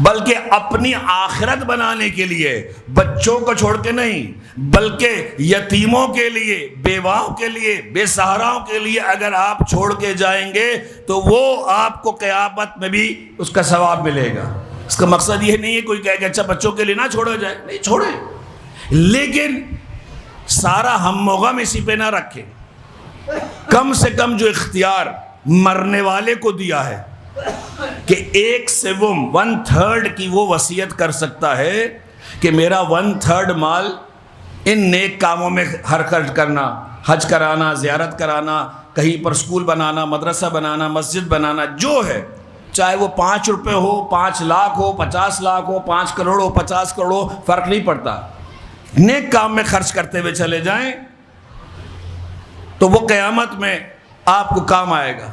بلکہ اپنی آخرت بنانے کے لیے، بچوں کو چھوڑ کے نہیں، بلکہ یتیموں کے لیے، بیواؤں کے لیے، بے سہاراؤں کے لیے اگر آپ چھوڑ کے جائیں گے تو وہ آپ کو قیامت میں بھی اس کا ثواب ملے گا۔ اس کا مقصد یہ نہیں ہے کوئی کہے کہ اچھا بچوں کے لیے نہ چھوڑا جائے، نہیں چھوڑے، لیکن سارا ہم و غم اسی پہ نہ رکھے، کم سے کم جو اختیار مرنے والے کو دیا ہے کہ 1/7 1/3 کی وہ وصیت کر سکتا ہے کہ میرا 1/3 مال ان نیک کاموں میں خرچ کرنا، حج کرانا، زیارت کرانا، کہیں پر سکول بنانا، مدرسہ بنانا، مسجد بنانا، جو ہے، چاہے وہ 5 روپے ہو، 5 لاکھ ہو، 50 لاکھ ہو، 5 کروڑ ہو، 50 کروڑ ہو، فرق نہیں پڑتا، نیک کام میں خرچ کرتے ہوئے چلے جائیں تو وہ قیامت میں آپ کو کام آئے گا۔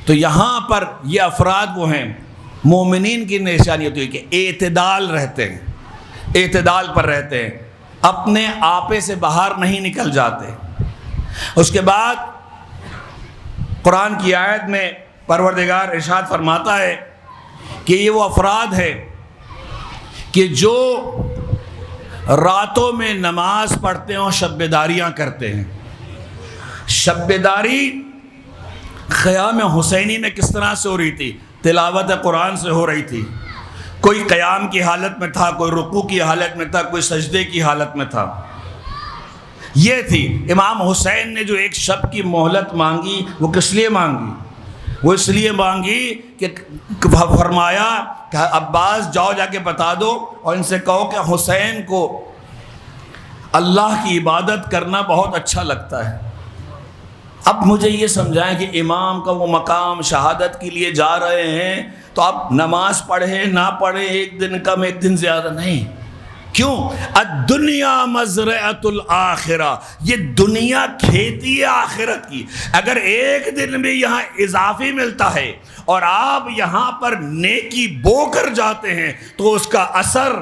تو یہاں پر یہ افراد وہ ہیں، مومنین کی نشانی ہوتی ہے کہ اعتدال رہتے ہیں، اعتدال پر رہتے ہیں، اپنے آپے سے باہر نہیں نکل جاتے۔ اس کے بعد قرآن کی آیت میں پروردگار ارشاد فرماتا ہے کہ یہ وہ افراد ہے کہ جو راتوں میں نماز پڑھتے ہیں اور شب بیداریاں کرتے ہیں۔ شب بیداری قیام حسینی میں کس طرح سے ہو رہی تھی؟ تلاوت قرآن سے ہو رہی تھی، کوئی قیام کی حالت میں تھا، کوئی رکوع کی حالت میں تھا، کوئی سجدے کی حالت میں تھا۔ یہ تھی امام حسین نے جو ایک شب کی مہلت مانگی، وہ کس لیے مانگی؟ وہ اس لیے مانگی کہ فرمایا کہ عباس جاؤ جا کے بتا دو اور ان سے کہو کہ حسین کو اللہ کی عبادت کرنا بہت اچھا لگتا ہے۔ اب مجھے یہ سمجھائیں کہ امام کا وہ مقام شہادت کے لیے جا رہے ہیں تو آپ نماز پڑھیں نہ پڑھیں، ایک دن کم ایک دن زیادہ نہیں، کیوں؟ الدنیا مزرعۃ الآخرہ، یہ دنیا کھیتی ہے آخرت کی۔ اگر ایک دن بھی یہاں اضافی ملتا ہے اور آپ یہاں پر نیکی بو کر جاتے ہیں تو اس کا اثر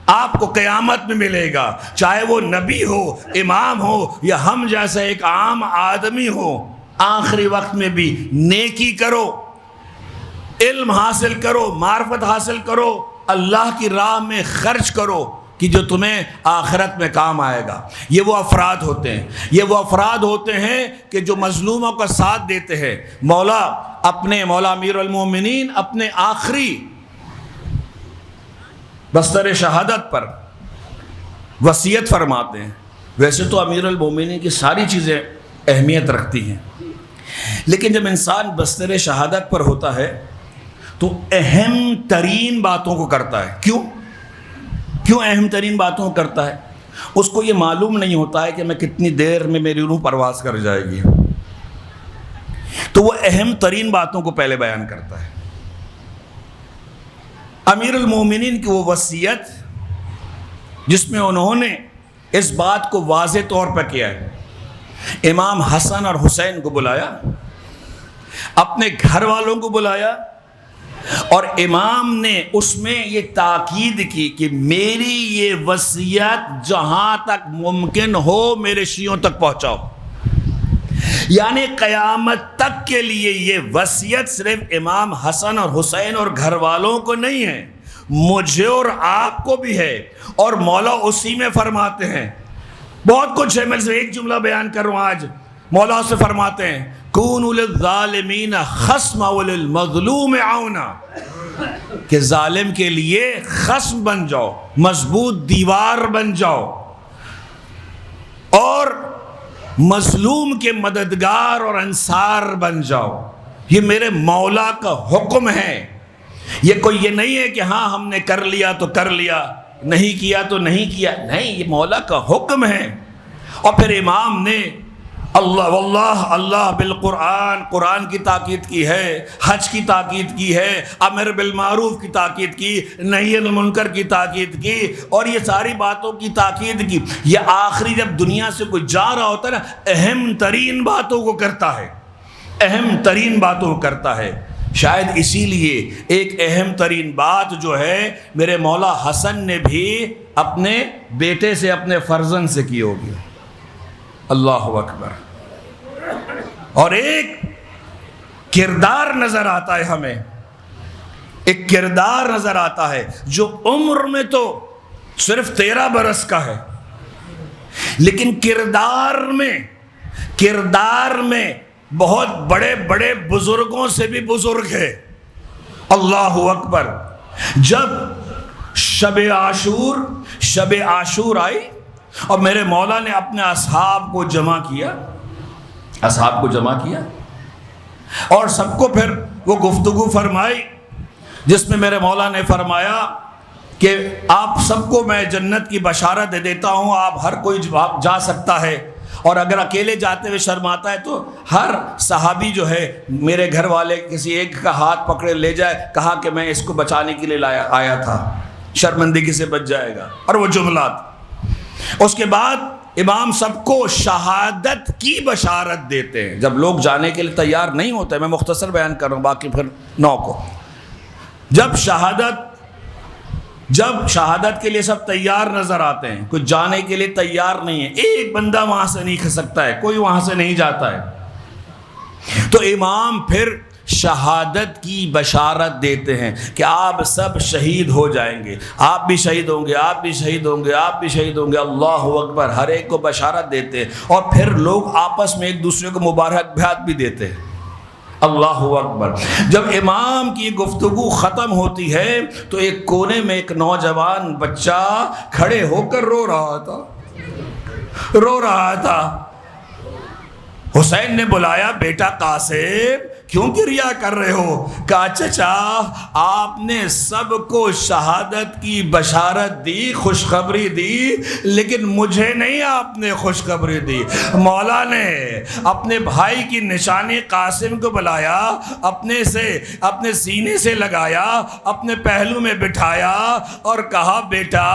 آپ کو قیامت میں ملے گا، چاہے وہ نبی ہو، امام ہو، یا ہم جیسا ایک عام آدمی ہو۔ آخری وقت میں بھی نیکی کرو، علم حاصل کرو، معرفت حاصل کرو، اللہ کی راہ میں خرچ کرو کہ جو تمہیں آخرت میں کام آئے گا۔ یہ وہ افراد ہوتے ہیں، یہ وہ افراد ہوتے ہیں کہ جو مظلوموں کا ساتھ دیتے ہیں۔ مولا امیر المومنین اپنے آخری بستر شہادت پر وصیت فرماتے ہیں۔ ویسے تو امیر المومنین کی ساری چیزیں اہمیت رکھتی ہیں، لیکن جب انسان بستر شہادت پر ہوتا ہے تو اہم ترین باتوں کو کرتا ہے. کیوں اہم ترین باتوں کو کرتا ہے؟ اس کو یہ معلوم نہیں ہوتا ہے کہ میں کتنی دیر میں میری روح پرواز کر جائے گی، تو وہ اہم ترین باتوں کو پہلے بیان کرتا ہے. امیر المومنین کی وہ وصیت جس میں انہوں نے اس بات کو واضح طور پر کیا ہے، امام حسن اور حسین کو بلایا، اپنے گھر والوں کو بلایا، اور امام نے اس میں یہ تاکید کی کہ میری یہ وصیت جہاں تک ممکن ہو میرے شیعوں تک پہنچاؤ. یعنی قیامت تک کے لیے یہ وصیت صرف امام حسن اور حسین اور گھر والوں کو نہیں ہے، مجھے اور آپ کو بھی ہے. اور مولا اسی میں فرماتے ہیں، بہت کچھ ہے، میں صرف ایک جملہ بیان کر رہا ہوں آج. مولا سے فرماتے ہیں کونوا للظالمین خصما وللمظلوم عونا، کہ ظالم کے لیے خصم بن جاؤ، مضبوط دیوار بن جاؤ، اور مظلوم کے مددگار اور انصار بن جاؤ. یہ میرے مولا کا حکم ہے. یہ کوئی یہ نہیں ہے کہ ہاں ہم نے کر لیا تو کر لیا، نہیں کیا تو نہیں کیا، نہیں، یہ مولا کا حکم ہے. اور پھر امام نے اللہ واللہ اللہ بالقرآن، قرآن کی تاکید کی ہے، حج کی تاکید کی ہے، امر بالمعروف کی تاکید کی، نہی عن المنکر کی تاکید کی، اور یہ ساری باتوں کی تاکید کی. یہ آخری جب دنیا سے کوئی جا رہا ہوتا ہے نا، اہم ترین باتوں کو کرتا ہے، اہم ترین باتوں کو کرتا ہے. شاید اسی لیے ایک اہم ترین بات جو ہے میرے مولا حسن نے بھی اپنے بیٹے سے، اپنے فرزند سے کی ہوگی. اللہ اکبر. اور ایک کردار نظر آتا ہے ہمیں، ایک کردار نظر آتا ہے جو عمر میں تو صرف 13 برس کا ہے، لیکن کردار میں بہت بڑے بڑے بزرگوں سے بھی بزرگ ہے. اللہ اکبر. جب شب عاشور آئی اور میرے مولا نے اپنے اصحاب کو جمع کیا اور سب کو پھر وہ گفتگو فرمائی، جس میں میرے مولا نے فرمایا کہ آپ سب کو میں جنت کی بشارت دے دیتا ہوں، آپ ہر کوئی جا سکتا ہے، اور اگر اکیلے جاتے ہوئے شرماتا ہے تو ہر صحابی جو ہے میرے گھر والے کسی ایک کا ہاتھ پکڑے لے جائے، کہا کہ میں اس کو بچانے کے لیے آیا تھا، شرمندگی سے بچ جائے گا. اور وہ جملات. اس کے بعد امام سب کو شہادت کی بشارت دیتے ہیں. جب لوگ جانے کے لیے تیار نہیں ہوتے، میں مختصر بیان کر رہا ہوں باقی پھر 9 کو، جب شہادت کے لیے سب تیار نظر آتے ہیں، کوئی جانے کے لیے تیار نہیں ہے، ایک بندہ وہاں سے نہیں کھسکتا ہے، کوئی وہاں سے نہیں جاتا ہے، تو امام پھر شہادت کی بشارت دیتے ہیں کہ آپ سب شہید ہو جائیں گے، آپ بھی شہید ہوں گے، آپ بھی شہید ہوں گے، آپ بھی شہید ہوں گے. اللہ اکبر. ہر ایک کو بشارت دیتے ہیں، اور پھر لوگ آپس میں ایک دوسرے کو مبارکباد بھی دیتے ہیں. اللہ اکبر. جب امام کی گفتگو ختم ہوتی ہے تو ایک کونے میں ایک نوجوان بچہ کھڑے ہو کر رو رہا تھا. حسین نے بلایا، بیٹا قاسم کیوں کریا کر رہے ہو؟ کہا چچا آپ نے سب کو شہادت کی بشارت دی، خوشخبری دی، لیکن مجھے نہیں آپ نے خوشخبری دی. مولا نے اپنے بھائی کی نشانی قاسم کو بلایا، اپنے سینے سے لگایا، اپنے پہلو میں بٹھایا اور کہا بیٹا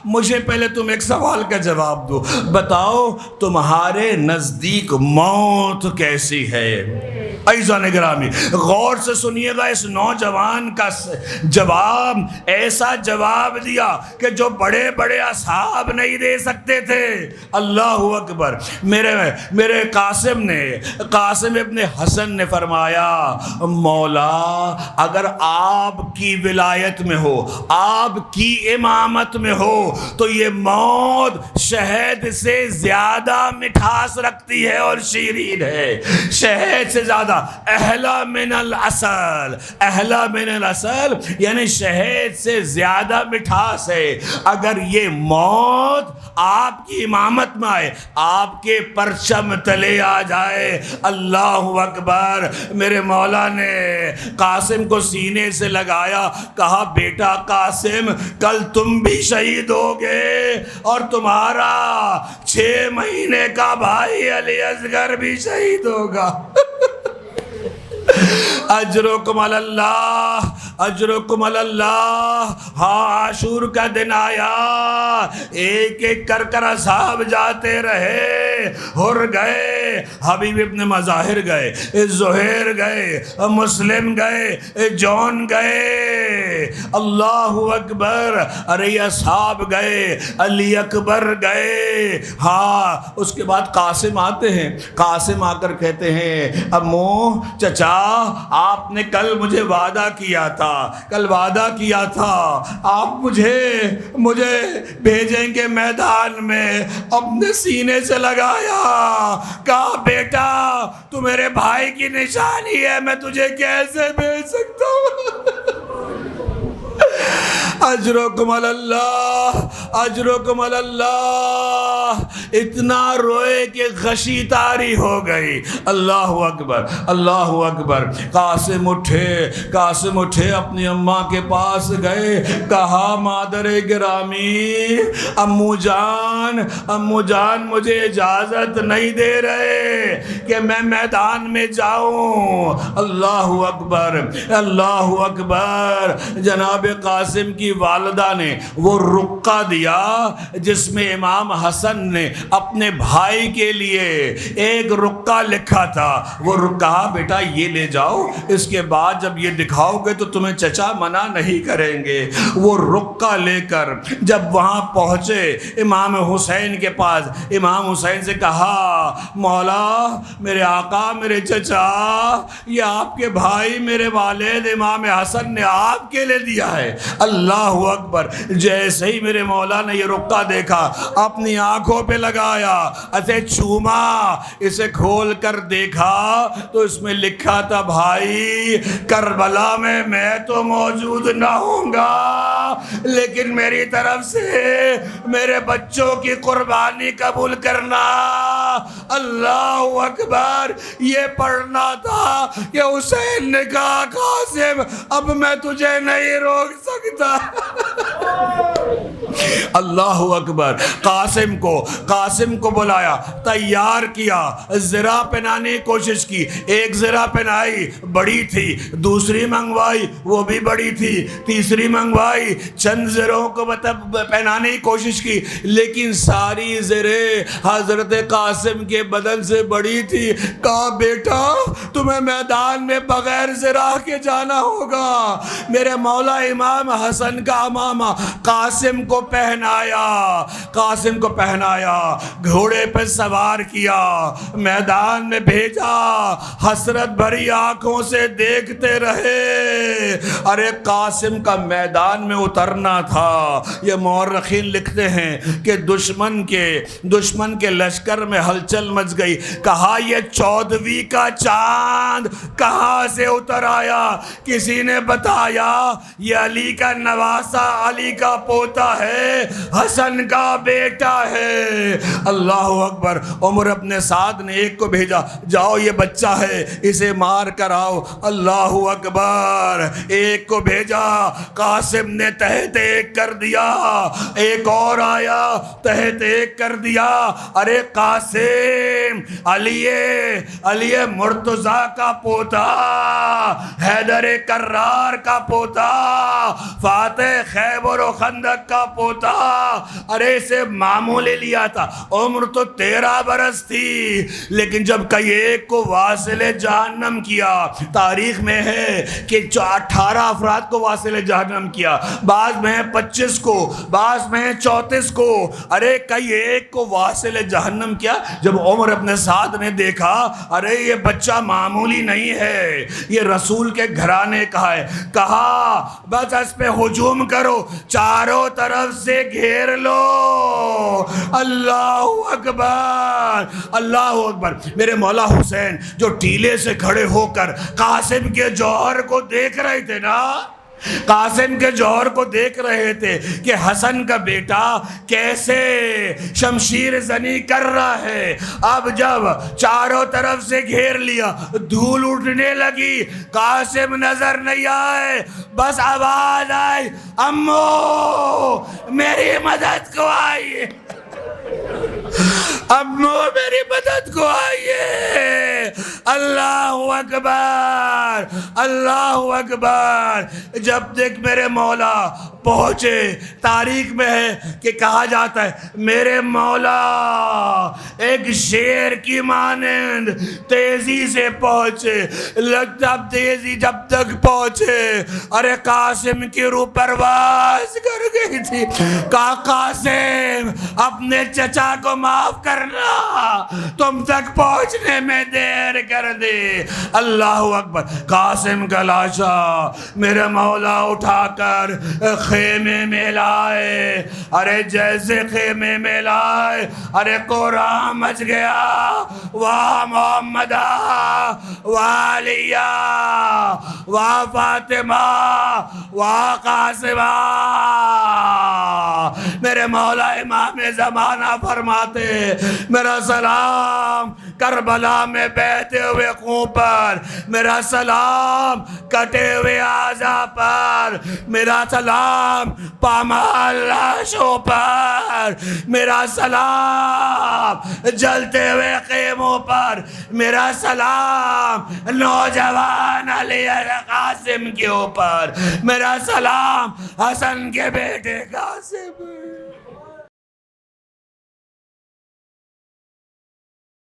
مجھے پہلے تم ایک سوال کا جواب دو، بتاؤ تمہارے نزدیک موت کیسی ہے؟ عزیزان گرامی غور سے سنیے گا، اس نوجوان کا جواب ایسا جواب دیا کہ جو بڑے بڑے اصحاب نہیں دے سکتے تھے. اللہ اکبر. میرے قاسم ابن حسن نے فرمایا مولا اگر آپ کی ولایت میں ہو، آپ کی امامت میں ہو تو یہ موت شہد سے زیادہ مٹھاس رکھتی ہے اور شیرین ہے، شہد سے زیادہ. احلا من العسل، احلا من العسل یعنی شہد سے زیادہ مٹھاس ہے۔ اگر یہ موت آپ کی امامت میں آئے، آپ کے پرچم تلے آ جائے، اللہ اکبر۔ میرے مولا نے قاسم کو سینے سے لگایا، کہا بیٹا قاسم کل تم بھی شہید ہوگے اور تمہارا 6 مہینے کا بھائی علی اصغر بھی شہید ہوگا۔ اجرکم علی اللہ، اجرکم علی اللہ۔ ہاں عاشور کا دن آیا، ایک ایک کر کر اصحاب جاتے رہے، ہر گئے، حبیب ابن مظاہر گئے، زہیر گئے، مسلم گئے، جون گئے، اللہ اکبر۔ ارے اصحاب گئے، علی اکبر گئے۔ ہاں اس کے بعد قاسم آتے ہیں، قاسم آ کر کہتے ہیں امو چچا آپ نے کل مجھے وعدہ کیا تھا، کل وعدہ کیا تھا آپ مجھے بھیجیں گے میدان میں، اپنے سینے سے لگایا، کہا بیٹا تو میرے بھائی کی نشانی ہے، میں تجھے کیسے بھیج سکتا ہوں؟ اجرکم علی اللہ، اجرکم علی اللہ۔ اتنا روئے کہ غشی طاری ہو گئی۔ اللہ اکبر، اللہ اکبر۔ قاسم اٹھے اپنی اماں کے پاس گئے، کہا مادر گرامی، امو جان مجھے اجازت نہیں دے رہے کہ میں میدان میں جاؤں۔ اللہ اکبر، اللہ اکبر۔ جناب قاسم کی والدہ نے وہ رقعہ دیا جس میں امام حسن نے اپنے بھائی کے لیے ایک رقعہ لکھا تھا۔ وہ کہا بیٹا یہ لے جاؤ، اس کے بعد جب یہ دکھاؤ گے تو تمہیں چچا منع نہیں کریں گے۔ وہ رقعہ لے کر جب وہاں پہنچے امام حسین کے پاس، امام حسین سے کہا مولا میرے آقا میرے چچا، یہ آپ کے بھائی میرے والد امام حسن نے آپ کے لیے دیا ہے۔ اللہ اکبر۔ جیسے ہی میرے مولا نے یہ رقعہ دیکھا، اپنی آنکھوں پہ لگایا، اسے چوما، اسے کھول کر دیکھا تو اس میں لکھا تھا بھائی کربلا میں تو موجود نہ ہوں گا، لیکن میری طرف سے میرے بچوں کی قربانی قبول کرنا۔ اللہ اکبر۔ یہ پڑھنا تھا کہ حسین نے کہا قاسم اب میں تجھے نہیں روک سکتا۔ اللہ اکبر۔ قاسم کو بلایا، تیار کیا، زرہ پہنانے کی کوشش کی، ایک زرہ پہنائی بڑی تھی، دوسری منگوائی وہ بھی بڑی تھی، تیسری منگوائی، چند زروں کو پہنانے کی کوشش کی، لیکن ساری زریں حضرت قاسم کے بدن سے بڑی تھی۔ کہا بیٹا تمہیں میدان میں بغیر زرہ کے جانا ہوگا۔ میرے مولا امام حسن کا امامہ قاسم کو پہنایا، گھوڑے پہ سوار کیا، میدان میں بھیجا، حسرت بھری آنکھوں سے دیکھتے رہے۔ ارے قاسم کا میدان میں اترنا تھا۔ یہ مورخین لکھتے ہیں کہ دشمن کے لشکر میں ہلچل مچ گئی، کہا یہ 14ویں کا چاند کہاں سے اتر آیا؟ کسی نے بتایا یہ علی کا نواسا، علی کا پوتا ہے، حسن کا بیٹا ہے۔ اللہ اکبر۔ عمر اپنے ساتھ نے ایک کو بھیجا، جاؤ یہ بچہ ہے اسے مار کر آؤ۔ اللہ اکبر۔ ایک کو بھیجا، قاسم نے تحت ایک کر دیا، ایک اور آیا تحت ایک کر دیا۔ ارے قاسم علی مرتضیٰ کا پوتا، حیدر کرار کا پوتا، فاتح خیبر و خندق کا پوتا۔ ارے اسے معمولی لیا تھا، عمر تو 13 برس تھی، لیکن جب کئی ایک کو واصل جہنم کیا، تاریخ میں ہے کہ 18 افراد کو واصل جہنم کیا، بعض میں 25 کو، بعض میں 34 کو، ارے کئی ایک کو واصل جہنم کیا؟ جب عمر اپنے ساتھ نے دیکھا ارے یہ بچہ معمولی نہیں ہے، یہ رسول کے گھرانے کا ہے، کہا بس اس پہ ہجوم کرو، چاروں طرف سے گھیر لو۔ اللہ اکبر، اللہ اکبر۔ میرے مولا حسین جو ٹیلے سے کھڑے ہو کر قاسم کے جوہر کو دیکھ رہے تھے نا، قاسم کے جوہر کو دیکھ رہے تھے کہ حسن کا بیٹا کیسے شمشیر زنی کر رہا ہے، اب جب چاروں طرف سے گھیر لیا، دھول اٹھنے لگی، قاسم نظر نہیں آئے، بس آواز آئی امو میری مدد کو آئیے، امو میری مدد کو آئیے۔ اللہ اکبر، اللہ اکبر۔ جب تک میرے مولا پہنچے، تاریخ میں ہے کہ کہا جاتا ہے میرے مولا ایک شیر کی مانند تیزی سے پہنچے، لگتا تیزی جب تک پہنچے ارے قاسم کی روح پرواز کر گئی تھی، کہا قاسم اپنے چچا کو معاف کرنا، تم تک پہنچنے میں دیر کر دے۔ اللہ اکبر۔ قاسم کا لاشا میرے مولا اٹھا کر خیمے میں لائے، ارے جیسے خیمے میں لائے ارے قرآن مچ گیا، واہ محمدہ واہ علیہ واہ فاطمہ واہ قاسمہ۔ میرے مولا امام زمانہ فرماتے میرا سلام کربلا میں بہتے ہوئے خون پر، میرا سلام کٹے ہوئے اعضاء پر، میرا سلام پامال لاشوں پر، میرا سلام جلتے ہوئے خیموں پر، میرا سلام نوجوان علی قاسم کے اوپر، میرا سلام حسن کے بیٹے قاسم۔